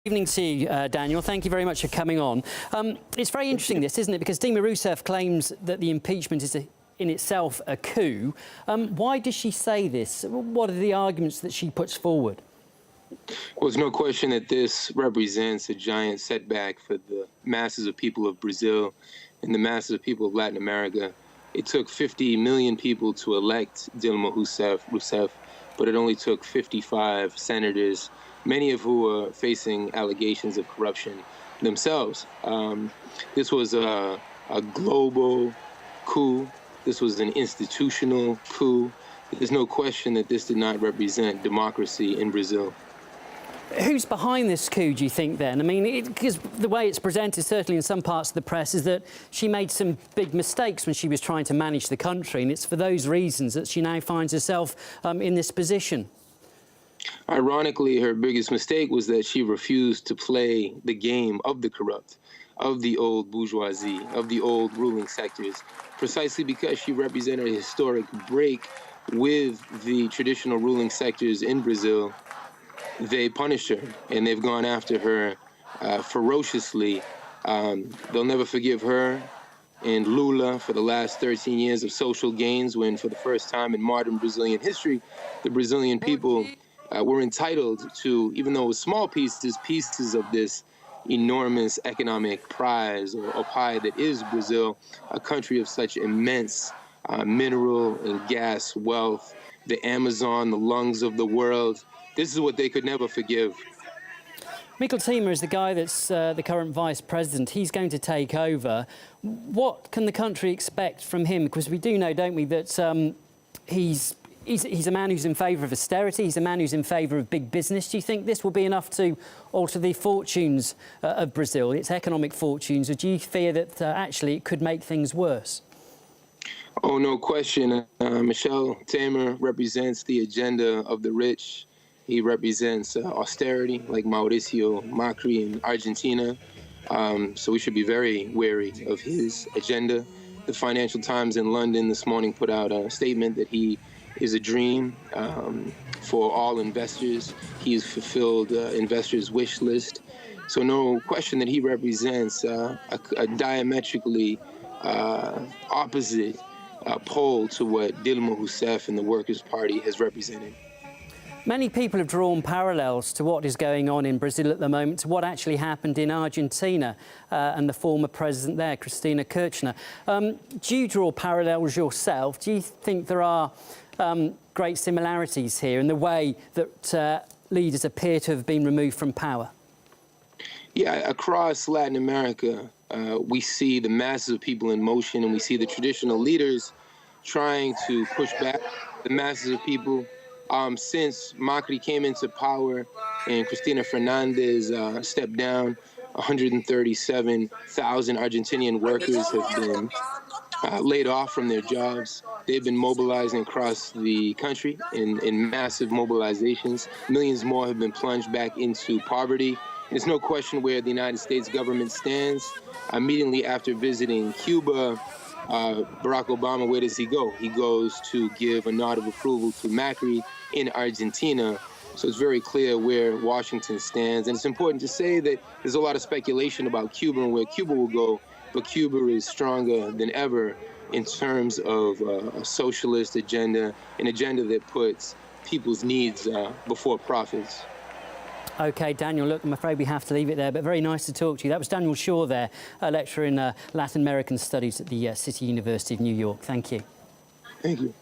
Evening to you, Daniel. Thank you very much for coming on. It's very interesting, this, isn't it? Because Dilma Rousseff claims that the impeachment is in itself a coup. Why does she say this? What are the arguments that she puts forward? Well, there's no question that this represents a giant setback for the masses of people of Brazil and the masses of people of Latin America. It took 50 million people to elect Dilma Rousseff, but it only took 55 senators, many of who are facing allegations of corruption themselves. This was a global coup. This was an institutional coup. There's no question that this did not represent democracy in Brazil. Who's behind this coup, do you think, then? I mean, because the way it's presented, certainly in some parts of the press, is that she made some big mistakes when she was trying to manage the country, and it's for those reasons that she now finds herself in this position. Ironically, her biggest mistake was that she refused to play the game of the corrupt, of the old bourgeoisie, of the old ruling sectors, precisely because she represented a historic break with the traditional ruling sectors in Brazil. They punished her, and they've gone after her ferociously. They'll never forgive her and Lula for the last 13 years of social gains when, for the first time in modern Brazilian history, the Brazilian people were entitled to, even though it was small pieces of this enormous economic prize or pie that is Brazil, a country of such immense mineral and gas wealth, the Amazon, the lungs of the world. This is what they could never forgive. Michel Temer is the guy that's the current vice president. He's going to take over. What can the country expect from him? Because we do know, don't we, that he's a man who's in favour of austerity. He's a man who's in favour of big business. Do you think this will be enough to alter the fortunes of Brazil, its economic fortunes, or do you fear that actually it could make things worse? Oh, no question. Michel Temer represents the agenda of the rich. He represents austerity, like Mauricio Macri in Argentina. So we should be very wary of his agenda. The Financial Times in London this morning put out a statement that he is a dream for all investors. He's fulfilled investors' wish list. So no question that he represents a diametrically opposite pole to what Dilma Rousseff and the Workers' Party has represented. Many people have drawn parallels to what is going on in Brazil at the moment, to what actually happened in Argentina and the former president there, Cristina Kirchner. Do you draw parallels yourself? Do you think there are great similarities here in the way that leaders appear to have been removed from power? Yeah, across Latin America, we see the masses of people in motion, and we see the traditional leaders trying to push back the masses of people. Since Macri came into power and Cristina Fernandez stepped down, 137,000 Argentinian workers have been laid off from their jobs. They've been mobilizing across the country in massive mobilizations. Millions more have been plunged back into poverty. There's no question where the United States government stands. Immediately after visiting Cuba, Barack Obama, where does he go? He goes to give a nod of approval to Macri in Argentina. So it's very clear where Washington stands. And it's important to say that there's a lot of speculation about Cuba and where Cuba will go, but Cuba is stronger than ever in terms of a socialist agenda, an agenda that puts people's needs before profits. OK, Daniel, look, I'm afraid we have to leave it there, but very nice to talk to you. That was Daniel Shaw there, a lecturer in Latin American Studies at the City University of New York. Thank you. Thank you.